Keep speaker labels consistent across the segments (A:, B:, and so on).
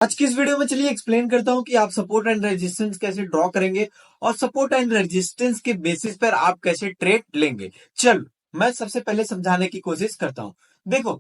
A: आज की इस वीडियो में चलिए एक्सप्लेन करता हूं कि आप सपोर्ट एंड रेजिस्टेंस कैसे ड्रॉ करेंगे और सपोर्ट एंड रेजिस्टेंस के बेसिस पर आप कैसे ट्रेड लेंगे। चल मैं सबसे पहले समझाने की कोशिश करता हूं। देखो,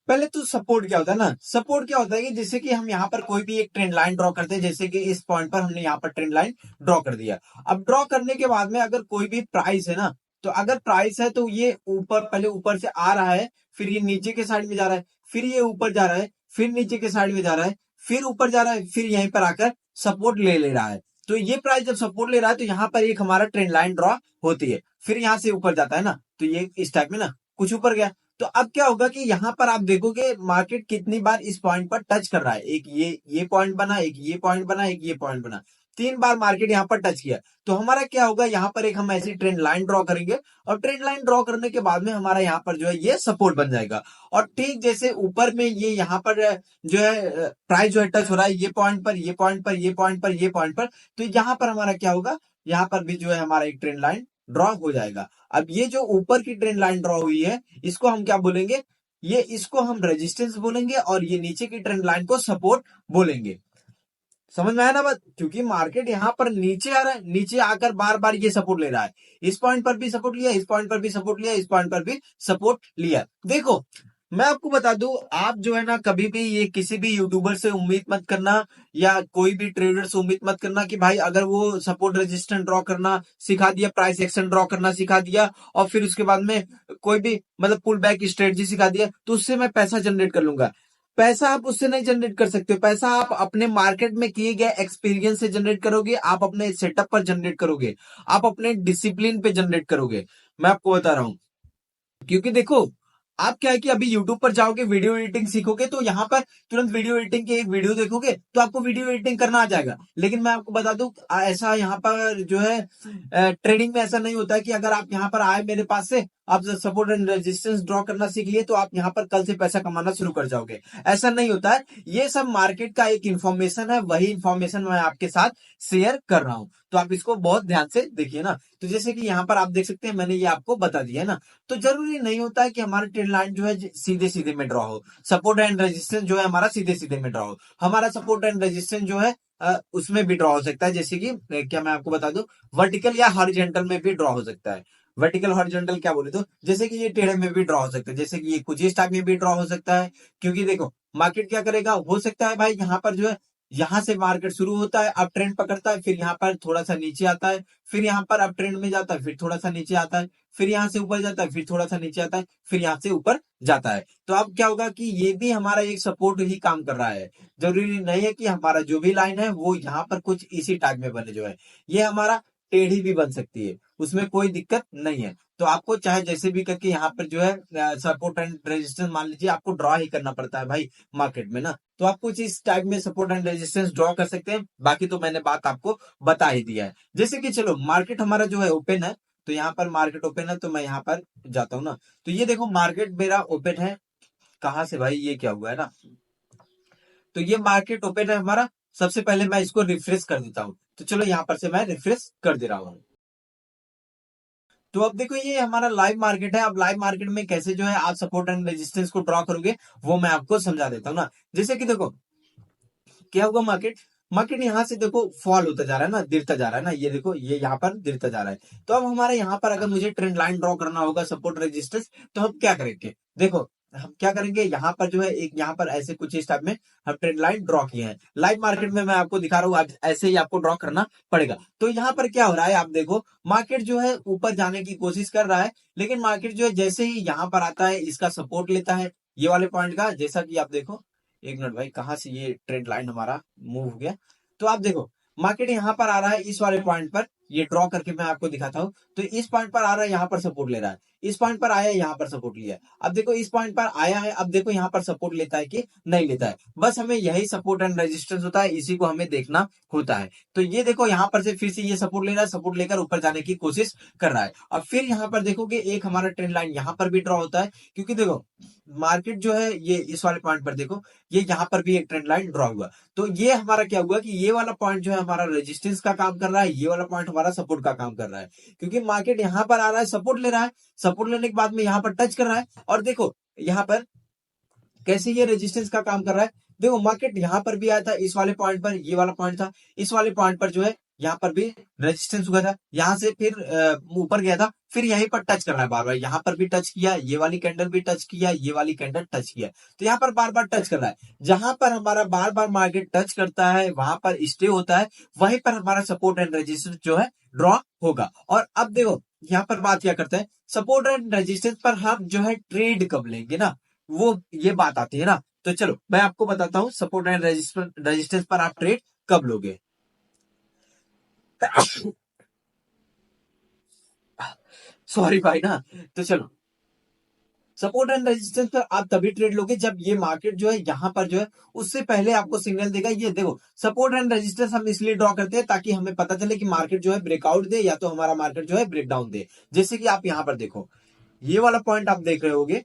A: पहले तो सपोर्ट क्या होता है ना, सपोर्ट क्या होता है कि जैसे कि हम यहाँ पर कोई भी एक ट्रेंड लाइन ड्रॉ करते हैं, जैसे कि इस पॉइंट पर हमने यहाँ पर ट्रेंड लाइन ड्रॉ कर दिया। अब ड्रॉ करने के बाद में अगर कोई भी प्राइस है ना, तो अगर प्राइस है तो ये ऊपर, पहले ऊपर से आ रहा है, फिर ये नीचे के साइड में जा रहा है, फिर ये ऊपर जा रहा है, फिर नीचे के साइड में जा रहा है, फिर ऊपर जा रहा है, फिर यहीं पर आकर सपोर्ट ले रहा है। तो ये प्राइस जब सपोर्ट ले रहा है तो यहाँ पर एक हमारा ट्रेंड लाइन ड्रॉ होती है, फिर यहाँ से ऊपर जाता है ना, तो ये इस टाइप में ना कुछ ऊपर गया। तो अब क्या होगा कि यहां पर आप देखोगे मार्केट कितनी बार इस पॉइंट पर टच कर रहा है। एक ये पॉइंट बना, एक ये पॉइंट बना, एक ये पॉइंट बना, 3 बार मार्केट यहां पर टच किया। तो हमारा क्या होगा, यहां पर एक हम ऐसी ट्रेंड लाइन ड्रॉ करेंगे और ट्रेंड लाइन ड्रॉ करने के बाद में हमारा यहां पर जो है ये सपोर्ट बन जाएगा। और ठीक जैसे ऊपर में ये यहां पर जो है प्राइस जो है टच हो रहा है ये पॉइंट पर, ये पॉइंट पर, ये पॉइंट पर, ये पॉइंट पर, तो यहां पर हमारा क्या होगा, यहां पर भी जो है हमारा एक ट्रेंड लाइन ड्रॉ हो जाएगा। अब ये जो ऊपर की ट्रेंड लाइन ड्रॉ हुई है इसको हम क्या बोलेंगे, ये इसको हम रेजिस्टेंस बोलेंगे और ये नीचे की ट्रेंड लाइन को सपोर्ट बोलेंगे। समझ में आया ना बात, क्योंकि मार्केट यहां पर नीचे आ रहा है, नीचे आकर बार बार ये सपोर्ट ले रहा है। इस पॉइंट पर भी सपोर्ट लिया, इस पॉइंट पर भी सपोर्ट लिया, इस पॉइंट पर भी सपोर्ट लिया। देखो, मैं आपको बता दूं, आप जो है ना कभी भी ये किसी भी यूट्यूबर से उम्मीद मत करना या कोई भी ट्रेडर से उम्मीद मत करना कि भाई अगर वो सपोर्ट रेजिस्टेंस ड्रॉ करना सिखा दिया, प्राइस एक्शन ड्रॉ करना सिखा दिया और फिर उसके बाद में कोई भी मतलब पुल बैक स्ट्रेटजी सिखा दिया तो उससे मैं पैसा जनरेट कर लूंगा। पैसा आप उससे नहीं जनरेट कर सकते हो। पैसा आप अपने मार्केट में किए गए एक्सपीरियंस से जनरेट करोगे, आप अपने सेटअप पर जनरेट करोगे, आप अपने डिसिप्लिन पे जनरेट करोगे। मैं आपको बता रहा हूं, क्योंकि देखो, आप क्या है कि अभी YouTube पर जाओगे, वीडियो एडिटिंग सीखोगे तो यहाँ पर तुरंत वीडियो एडिटिंग की एक वीडियो देखोगे तो आपको वीडियो एडिटिंग करना आ जाएगा। लेकिन मैं आपको बता दूं, ऐसा यहाँ पर जो है ट्रेडिंग में ऐसा नहीं होता है कि अगर आप यहाँ पर आए मेरे पास से, आप सपोर्ट एंड रेजिस्टेंस ड्रॉ करना सीख लिए तो आप यहाँ पर कल से पैसा कमाना शुरू कर जाओगे। ऐसा नहीं होता है। ये सब मार्केट का एक इंफॉर्मेशन है, वही इंफॉर्मेशन मैं आपके साथ शेयर कर रहा हूं, तो आप इसको बहुत ध्यान से देखिए ना। तो जैसे कि यहाँ पर आप देख सकते हैं, मैंने ये आपको बता दिया है ना। तो जरूरी नहीं होता है कि हमारा ट्रेंड लाइन जो है सीधे सीधे में ड्रॉ हो, सपोर्ट एंड रेजिस्टेंस जो है हमारा सीधे सीधे में ड्रॉ हो। हमारा सपोर्ट एंड रेजिस्टेंस जो है उसमें भी ड्रॉ हो सकता है, जैसे कि क्या मैं आपको बता दूं, वर्टिकल या हॉरिजॉन्टल में भी ड्रॉ हो सकता है। वर्टिकल हॉरिजॉन्टल क्या बोले तो जैसे कि ये टेढ़े में भी ड्रॉ हो सकता है, जैसे कि ये कुछ इस टाइप में भी ड्रॉ हो सकता है। क्योंकि देखो, मार्केट क्या करेगा, हो सकता है भाई यहाँ पर जो है, यहाँ से मार्केट शुरू होता है, अब ट्रेंड पकड़ता है, फिर यहाँ पर थोड़ा सा नीचे आता है, फिर यहाँ पर अब ट्रेंड में जाता है, फिर थोड़ा सा नीचे आता है, फिर यहाँ से ऊपर जाता है, फिर थोड़ा सा नीचे आता है, फिर यहाँ से ऊपर जाता है। तो अब क्या होगा कि ये भी हमारा एक सपोर्ट ही काम कर रहा है। जरूरी नहीं है कि हमारा जो भी लाइन है वो यहाँ पर कुछ इसी टाइप में बने जो है, ये हमारा टेढ़ी भी बन सकती है, उसमें कोई दिक्कत नहीं है। तो आपको चाहे जैसे भी करके यहाँ पर जो है सपोर्ट एंड रेजिस्टेंस मान लीजिए आपको ड्रॉ ही करना पड़ता है भाई मार्केट में ना, तो आप कुछ इस टाइप में सपोर्ट एंड रेजिस्टेंस ड्रॉ कर सकते हैं। बाकी तो मैंने बात आपको बता ही दिया है। जैसे कि चलो मार्केट हमारा जो है ओपन है, तो यहाँ पर मार्केट ओपन है तो मैं यहाँ पर जाता हूँ ना, तो ये देखो मार्केट मेरा ओपन है। कहाँ से भाई, ये क्या हुआ है ना, तो ये मार्केट ओपन है हमारा। सबसे पहले मैं इसको रिफ्रेश कर देता हूँ, तो चलो यहाँ पर से मैं रिफ्रेश कर दे रहा हूँ। तो अब देखो ये हमारा लाइव मार्केट है। अब लाइव मार्केट में कैसे जो है आप सपोर्ट एंड रेजिस्टेंस को ड्रॉ करोगे वो मैं आपको समझा देता हूँ ना। जैसे कि देखो क्या होगा, मार्केट मार्केट यहाँ से देखो फॉल होता जा रहा है ना, गिरता जा रहा है ना, ये देखो ये यहाँ पर गिरता जा रहा है। तो अब हमारे यहाँ पर अगर मुझे ट्रेंड लाइन ड्रॉ करना होगा सपोर्ट रेजिस्टेंस, तो हम क्या करेंगे, देखो हम क्या करेंगे, यहाँ पर जो है एक यहाँ पर ऐसे कुछ इस टाइप में हम ट्रेंड लाइन ड्रॉ किए हैं। लाइव मार्केट में मैं आपको दिखा रहा हूँ, आज ऐसे ही आपको ड्रॉ करना पड़ेगा। तो यहाँ पर क्या हो रहा है, आप देखो मार्केट जो है ऊपर जाने की कोशिश कर रहा है, लेकिन मार्केट जो है जैसे ही यहाँ पर आता है इसका सपोर्ट लेता है ये वाले पॉइंट का। जैसा कि आप देखो, एक मिनट भाई, कहाँ से ये ट्रेंड लाइन हमारा मूव हो गया। तो आप देखो मार्केट यहाँ पर आ रहा है इस वाले पॉइंट पर, ये ड्रॉ करके मैं आपको दिखाता हूँ। तो इस पॉइंट पर आ रहा है, यहाँ पर सपोर्ट ले रहा है, इस पॉइंट पर आया है, यहाँ पर सपोर्ट लिया है। अब देखो इस पॉइंट पर आया है, अब देखो यहाँ पर सपोर्ट लेता है कि नहीं लेता है। बस हमें यही सपोर्ट एंड रेजिस्टेंस होता है, इसी को हमें देखना होता है। तो ये देखो यहाँ पर से फिर से ये सपोर्ट ले रहा है, सपोर्ट लेकर ऊपर जाने की कोशिश कर रहा है। अब फिर यहाँ पर देखोगे एक हमारा ट्रेंड लाइन यहाँ पर भी ड्रॉ होता है, क्योंकि देखो मार्केट जो है ये इस वाले पॉइंट पर देखो, ये यहाँ पर भी एक ट्रेंड लाइन ड्रॉ हुआ। तो ये हमारा क्या हुआ कि ये वाला पॉइंट जो है हमारा रेजिस्टेंस का काम कर रहा है, ये वाला पॉइंट हमारा सपोर्ट का काम कर रहा है। क्योंकि मार्केट यहाँ पर आ रहा है, सपोर्ट ले रहा है, सपोर्ट लेने के बाद में यहाँ पर टच कर रहा है, और देखो यहाँ पर कैसे ये रेजिस्टेंस का काम कर रहा है, देखो मार्केट यहाँ पर भी आया था, इस वाले पॉइंट पर, ये वाला पॉइंट था, इस वाले पॉइंट पर जो है यहाँ पर भी रेजिस्टेंस हुआ था, यहाँ से फिर ऊपर गया था, फिर यहीं पर टच कर रहा है बार बार, यहाँ पर भी टच किया, ये वाली कैंडल भी टच किया, ये वाली कैंडल टच किया, तो यहाँ पर बार बार टच कर रहा है। जहां पर हमारा बार बार मार्केट टच करता है, वहां पर स्टे होता है, वहीं पर हमारा सपोर्ट एंड रेजिस्टेंस जो है ड्रॉ होगा। और अब देखो यहाँ पर बात क्या करते हैं, सपोर्ट एंड रेजिस्टेंस पर हम जो है ट्रेड कब लेंगे ना, वो ये बात आती है ना। तो चलो मैं आपको बताता हूँ सपोर्ट एंड रेजिस्टेंस पर आप ट्रेड कब लोगे। सॉरी भाई ना। तो चलो, सपोर्ट एंड रेजिस्टेंस पर आप तभी ट्रेड लोगे जब ये मार्केट जो है यहाँ पर जो है उससे पहले आपको सिग्नल देगा। ये देखो सपोर्ट एंड रेजिस्टेंस हम इसलिए ड्रॉ करते हैं ताकि हमें पता चले कि मार्केट जो है ब्रेकआउट दे या तो हमारा मार्केट जो है ब्रेकडाउन दे। जैसे कि आप यहाँ पर देखो, ये वाला पॉइंट आप देख रहे होगे,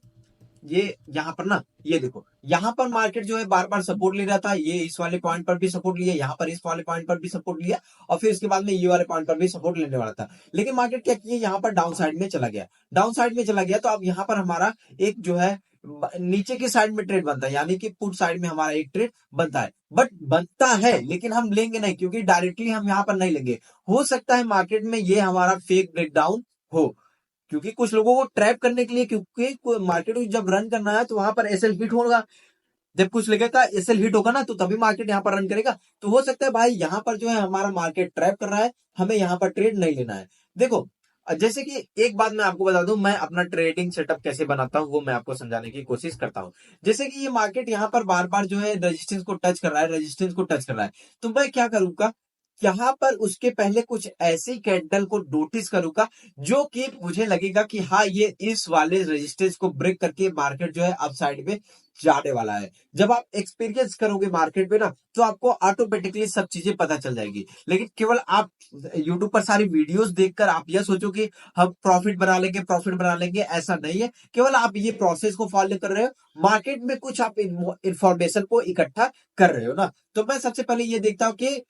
A: ये यहाँ पर ना, ये देखो यहाँ पर मार्केट जो है बार बार सपोर्ट ले रहा था, ये इस वाले पॉइंट पर भी सपोर्ट लिया, यहाँ पर इस वाले पॉइंट पर भी सपोर्ट लिया, और फिर उसके बाद में ये वाले पॉइंट पर भी सपोर्ट लेने वाला था। लेकिन मार्केट क्या किया, यहाँ पर डाउन साइड में चला गया, डाउन साइड में चला गया, तो अब यहाँ पर हमारा एक जो है नीचे की साइड में ट्रेड बनता है, यानी कि पुट साइड में हमारा एक ट्रेड बनता है। बट बनता है लेकिन हम लेंगे नहीं, क्योंकि डायरेक्टली हम यहाँ पर नहीं लेंगे। हो सकता है मार्केट में ये हमारा फेक ब्रेकडाउन हो, क्योंकि कुछ लोगों को ट्रैप करने के लिए, क्योंकि मार्केट को जब रन करना है तो वहां पर एसएल हिट होगा, जब कुछ लगेगा एसएल हिट होगा ना, तो तभी मार्केट यहाँ पर रन करेगा। तो हो सकता है भाई यहाँ पर जो है हमारा मार्केट ट्रैप कर रहा है, हमें यहाँ पर ट्रेड नहीं लेना है। देखो जैसे कि एक बात मैं आपको बता दूं, मैं अपना ट्रेडिंग सेटअप कैसे बनाता हूं वो मैं आपको समझाने की कोशिश करता हूं। जैसे कि ये मार्केट यहाँ पर बार बार जो है रेजिस्टेंस को टच कर रहा है, रेजिस्टेंस को टच कर रहा है, तो मैं क्या करूंगा, यहाँ पर उसके पहले कुछ ऐसी कैंडल को नोटिस करूंगा जो कि मुझे लगेगा कि हाँ ये इस वाले रेजिस्टेंस को ब्रेक करके मार्केट जो है अप साइड में जाने वाला है। जब आप एक्सपीरियंस करोगे मार्केट में ना, तो आपको ऑटोमेटिकली सब चीजें पता चल जाएगी। लेकिन केवल आप यूट्यूब पर सारी वीडियोस देखकर आप यह सोचो कि हम प्रॉफिट बना लेंगे, प्रॉफिट बना लेंगे, ऐसा नहीं है। केवल आप ये प्रोसेस को फॉलो कर रहे हो, मार्केट में कुछ आप इंफॉर्मेशन को इकट्ठा कर रहे हो ना। तो मैं सबसे पहले ये देखता हूँ कि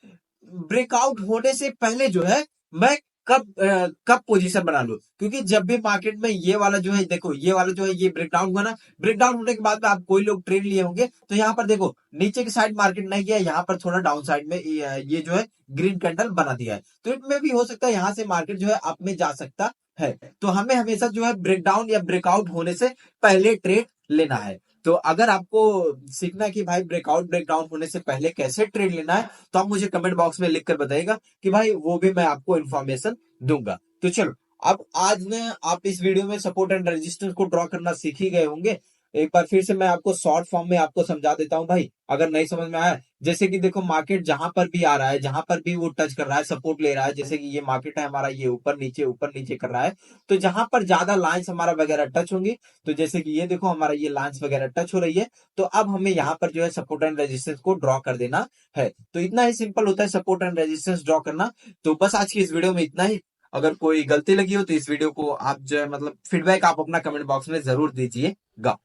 A: ब्रेकआउट होने से पहले जो है मैं कब पोजीशन बना लूं, क्योंकि जब भी मार्केट में ये वाला जो है, देखो ये वाला जो है ये ब्रेकडाउन हुआ ना, ब्रेकडाउन होने के बाद में आप कोई लोग ट्रेड लिए होंगे, तो यहाँ पर देखो नीचे की साइड मार्केट नहीं गया, यहाँ पर थोड़ा डाउन साइड में ये जो है ग्रीन कैंडल बना दिया है, तो इसमें भी हो सकता है यहाँ से मार्केट जो है अप में जा सकता है। तो हमें हमेशा जो है ब्रेकडाउन या ब्रेकआउट होने से पहले ट्रेड लेना है। तो अगर आपको सीखना है कि भाई ब्रेकआउट ब्रेकडाउन होने से पहले कैसे ट्रेड लेना है, तो आप मुझे कमेंट बॉक्स में लिखकर बताइएगा कि भाई वो भी मैं आपको इन्फॉर्मेशन दूंगा। तो चलो, अब आज ने आप इस वीडियो में सपोर्ट एंड रेजिस्टेंस को ड्रॉ करना सीख ही गए होंगे। एक बार फिर से मैं आपको शॉर्ट फॉर्म में आपको समझा देता हूं भाई, अगर नहीं समझ में आया। जैसे कि देखो मार्केट जहां पर भी आ रहा है, जहां पर भी वो टच कर रहा है, सपोर्ट ले रहा है, जैसे कि ये मार्केट है हमारा, ये ऊपर नीचे कर रहा है, तो जहां पर ज्यादा लाइंस हमारा वगैरह टच होंगी, तो जैसे कि ये देखो हमारा ये लाइंस वगैरह टच हो रही है, तो अब हमें यहाँ पर जो है सपोर्ट एंड रेजिस्टेंस को ड्रॉ कर देना है। तो इतना ही सिंपल होता है सपोर्ट एंड रेजिस्टेंस ड्रॉ करना। तो बस आज की इस वीडियो में इतना ही। अगर कोई गलती लगी हो तो इस वीडियो को आप जो है मतलब फीडबैक आप अपना कमेंट बॉक्स में जरूर दीजिएगा।